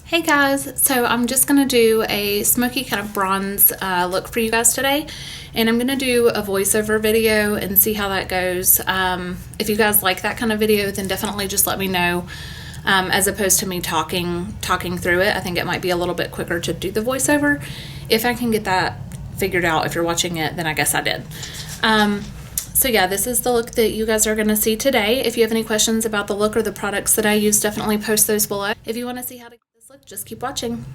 Hey guys, so I'm just going to do a smoky kind of bronze look for you guys today, and I'm going to do a voiceover video and see how that goes. If you guys like that kind of video, then definitely just let me know. As opposed to me talking through it, I think it might be a little bit quicker to do the voiceover. If I can get that figured out, if you're watching it, then I guess I did. So yeah, this is the look that you guys are going to see today. If you have any questions about the look or the products that I use, definitely post those below. If you want to see how to get this look, just keep watching.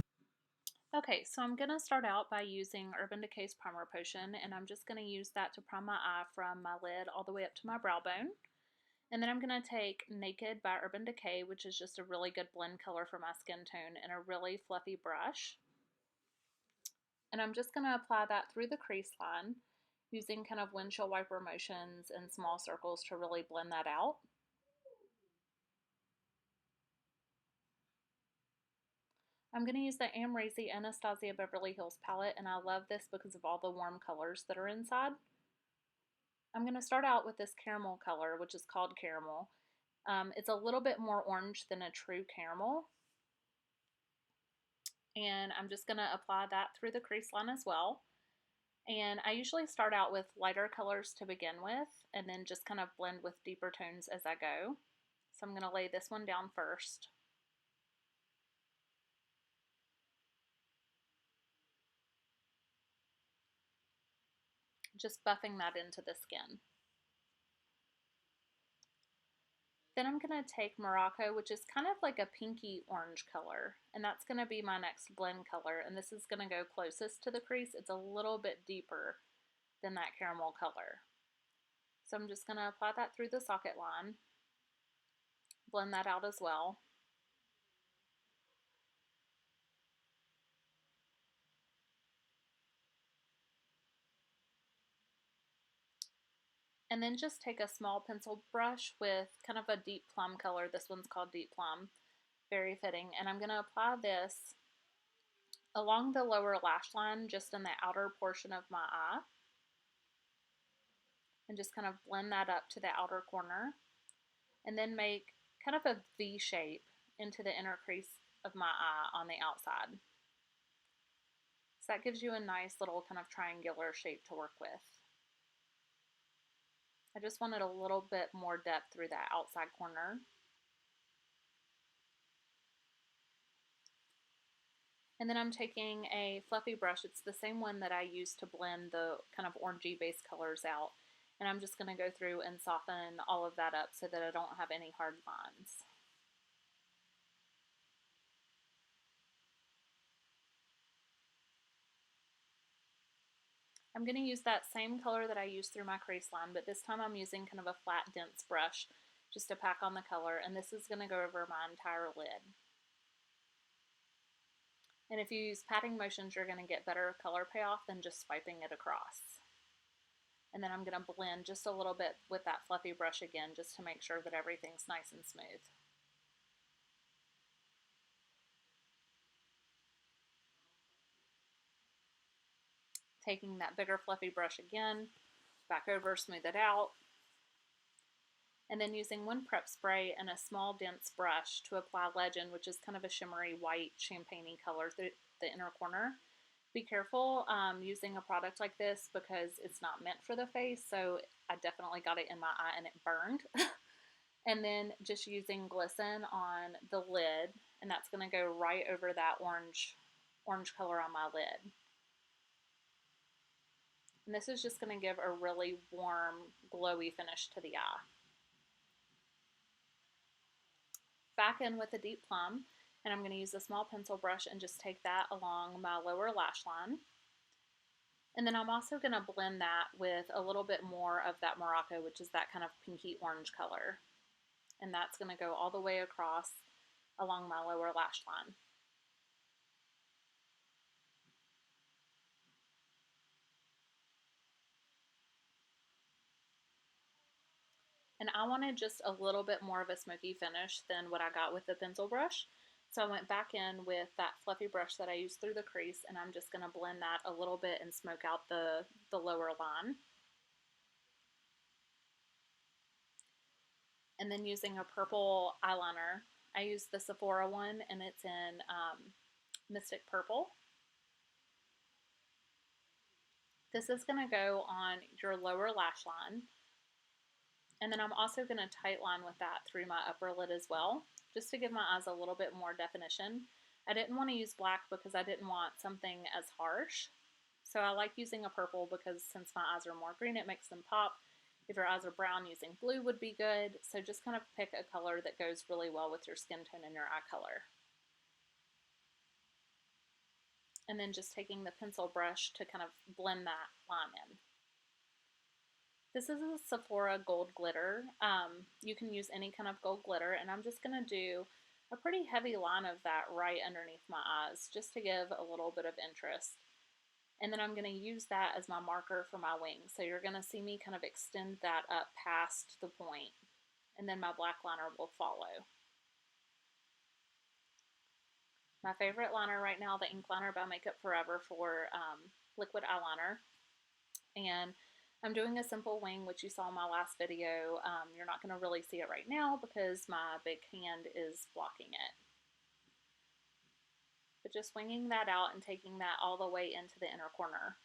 Okay, so I'm going to start out by using Urban Decay's Primer Potion, and I'm just going to use that to prime my eye from my lid all the way up to my brow bone. And then I'm going to take Naked by Urban Decay, which is just a really good blend color for my skin tone, and a really fluffy brush. And I'm just going to apply that through the crease line using kind of windshield wiper motions and small circles to really blend that out. I'm going to use the Amrezy Anastasia Beverly Hills palette, and I love this because of all the warm colors that are inside. I'm going to start out with this caramel color, which is called Caramel. It's a little bit more orange than a true caramel. And I'm just going to apply that through the crease line as well. And I usually start out with lighter colors to begin with, and then just kind of blend with deeper tones as I go. So I'm going to lay this one down first. Just buffing that into the skin. Then I'm going to take Morocco, which is kind of like a pinky orange color, and that's going to be my next blend color, and this is going to go closest to the crease. It's a little bit deeper than that caramel color. So I'm just going to apply that through the socket line, blend that out as well. And then just take a small pencil brush with kind of a deep plum color. This one's called Deep Plum. Very fitting. And I'm going to apply this along the lower lash line, just in the outer portion of my eye. And just kind of blend that up to the outer corner. And then make kind of a V shape into the inner crease of my eye on the outside. So that gives you a nice little kind of triangular shape to work with. I just wanted a little bit more depth through that outside corner. And then I'm taking a fluffy brush. It's the same one that I used to blend the kind of orangey base colors out. And I'm just going to go through and soften all of that up so that I don't have any hard lines. I'm going to use that same color that I used through my crease line, but this time I'm using kind of a flat, dense brush just to pack on the color, and this is going to go over my entire lid. And if you use patting motions, you're going to get better color payoff than just swiping it across. And then I'm going to blend just a little bit with that fluffy brush again, just to make sure that everything's nice and smooth. Taking that bigger fluffy brush again, back over, smooth it out. And then using one prep spray and a small dense brush to apply Legend, which is kind of a shimmery white champagne-y color through the inner corner. Be careful using a product like this because it's not meant for the face, so I definitely got it in my eye and it burned. And then just using Glisten on the lid, and that's going to go right over that orange color on my lid. And this is just going to give a really warm, glowy finish to the eye. Back in with a Deep Plum, and I'm going to use a small pencil brush and just take that along my lower lash line. And then I'm also going to blend that with a little bit more of that Morocco, which is that kind of pinky orange color. And that's going to go all the way across along my lower lash line. And I wanted just a little bit more of a smoky finish than what I got with the pencil brush. So I went back in with that fluffy brush that I used through the crease, and I'm just going to blend that a little bit and smoke out the lower line. And then using a purple eyeliner, I used the Sephora one, and it's in Mystic Purple. This is going to go on your lower lash line. And then I'm also going to tight line with that through my upper lid as well, just to give my eyes a little bit more definition. I didn't want to use black because I didn't want something as harsh. So I like using a purple because since my eyes are more green, it makes them pop. If your eyes are brown, using blue would be good. So just kind of pick a color that goes really well with your skin tone and your eye color. And then just taking the pencil brush to kind of blend that line in. This is a Sephora gold glitter. You can use any kind of gold glitter, and I'm just going to do a pretty heavy line of that right underneath my eyes just to give a little bit of interest. And then I'm going to use that as my marker for my wings. So you're going to see me kind of extend that up past the point, and then my black liner will follow. My favorite liner right now, the ink liner by Makeup Forever for liquid eyeliner. And I'm doing a simple wing, which you saw in my last video. You're not going to really see it right now because my big hand is blocking it. But just winging that out and taking that all the way into the inner corner.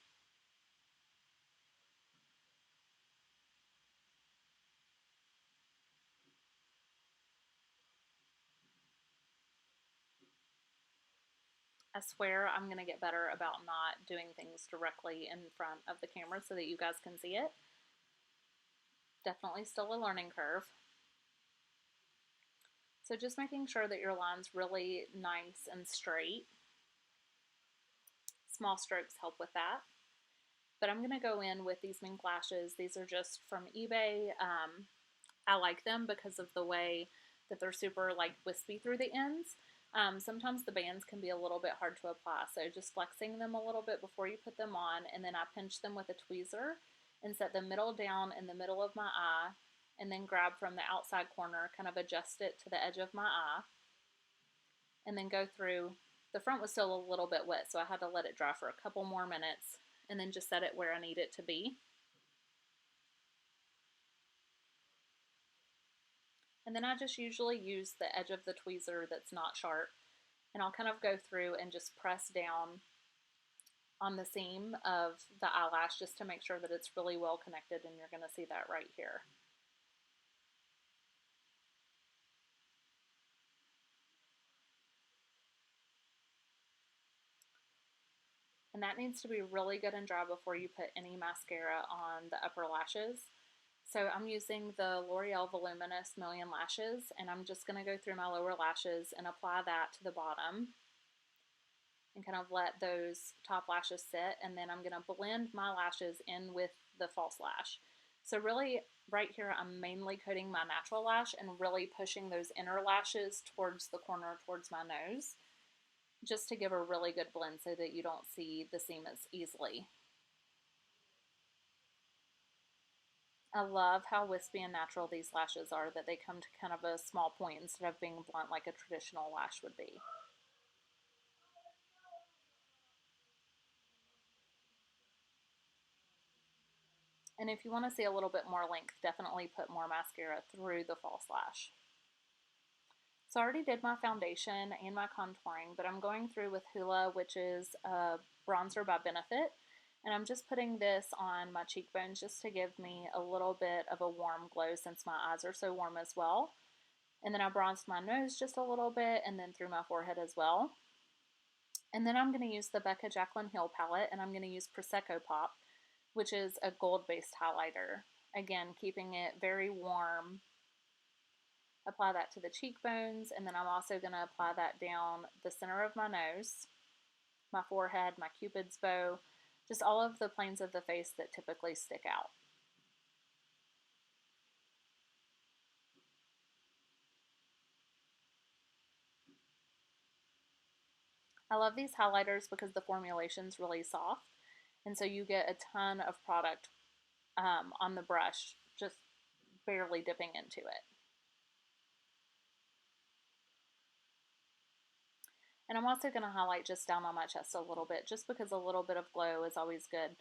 I swear I'm going to get better about not doing things directly in front of the camera so that you guys can see it. Definitely still a learning curve. So just making sure that your line's really nice and straight. Small strokes help with that. But I'm going to go in with these mink lashes. These are just from eBay. I like them because of the way that they're super like wispy through the ends. Sometimes the bands can be a little bit hard to apply, so just flexing them a little bit before you put them on, and then I pinch them with a tweezer and set the middle down in the middle of my eye, and then grab from the outside corner, kind of adjust it to the edge of my eye, and then go through. The front was still a little bit wet, so I had to let it dry for a couple more minutes, and then just set it where I need it to be. And then I just usually use the edge of the tweezer that's not sharp, and I'll kind of go through and just press down on the seam of the eyelash just to make sure that it's really well connected, and you're going to see that right here. And that needs to be really good and dry before you put any mascara on the upper lashes. So I'm using the L'Oreal Voluminous Million Lashes, and I'm just going to go through my lower lashes and apply that to the bottom and kind of let those top lashes sit, and then I'm going to blend my lashes in with the false lash. So really right here I'm mainly coating my natural lash and really pushing those inner lashes towards the corner towards my nose, just to give a really good blend so that you don't see the seam as easily. I love how wispy and natural these lashes are, that they come to kind of a small point instead of being blunt like a traditional lash would be. And if you want to see a little bit more length, definitely put more mascara through the false lash. So I already did my foundation and my contouring, but I'm going through with Hoola, which is a bronzer by Benefit. And I'm just putting this on my cheekbones just to give me a little bit of a warm glow since my eyes are so warm as well. And then I bronzed my nose just a little bit and then through my forehead as well. And then I'm going to use the Becca Jaclyn Hill palette, and I'm going to use Prosecco Pop, which is a gold-based highlighter. Again, keeping it very warm. Apply that to the cheekbones, and then I'm also going to apply that down the center of my nose, my forehead, my cupid's bow, just all of the planes of the face that typically stick out. I love these highlighters because the formulation's really soft, and so you get a ton of product on the brush, just barely dipping into it. And I'm also going to highlight just down on my chest a little bit, just because a little bit of glow is always good.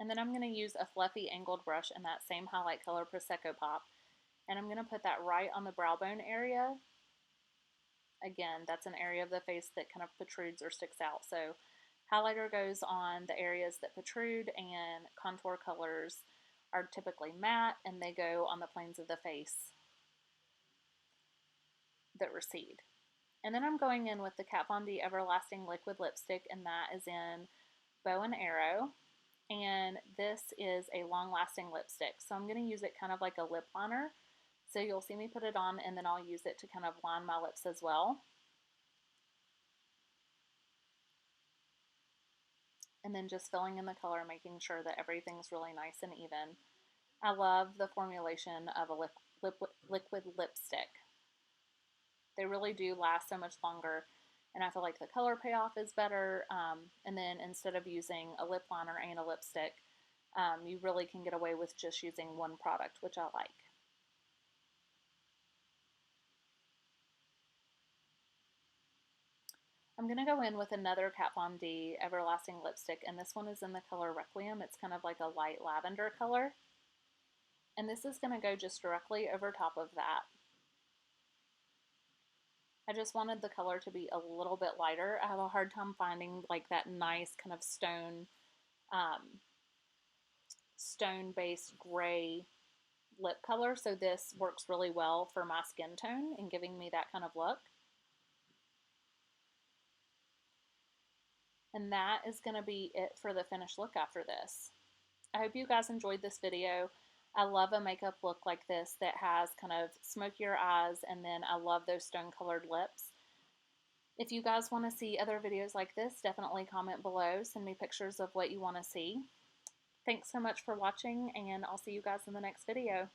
And then I'm going to use a fluffy angled brush in that same highlight color, Prosecco Pop, And I'm going to put that right on the brow bone area. Again, that's an area of the face that kind of protrudes or sticks out. So highlighter goes on the areas that protrude, and contour colors are typically matte, and they go on the planes of the face that recede. And then I'm going in with the Kat Von D Everlasting Liquid Lipstick, and that is in Bow and Arrow. And this is a long-lasting lipstick. So I'm going to use it kind of like a lip liner. So you'll see me put it on, and then I'll use it to kind of line my lips as well. And then just filling in the color, making sure that everything's really nice and even. I love the formulation of a liquid lipstick. They really do last so much longer, and I feel like the color payoff is better. And then instead of using a lip liner and a lipstick, you really can get away with just using one product, which I like. I'm going to go in with another Kat Von D Everlasting Lipstick, and this one is in the color Requiem. It's kind of like a light lavender color. And this is going to go just directly over top of that. I just wanted the color to be a little bit lighter. I have a hard time finding like that nice kind of stone-based gray lip color, so this works really well for my skin tone and giving me that kind of look. And that is going to be it for the finished look after this. I hope you guys enjoyed this video. I love a makeup look like this that has kind of smokier eyes, and then I love those stone colored lips. If you guys want to see other videos like this, definitely comment below. Send me pictures of what you want to see. Thanks so much for watching, and I'll see you guys in the next video.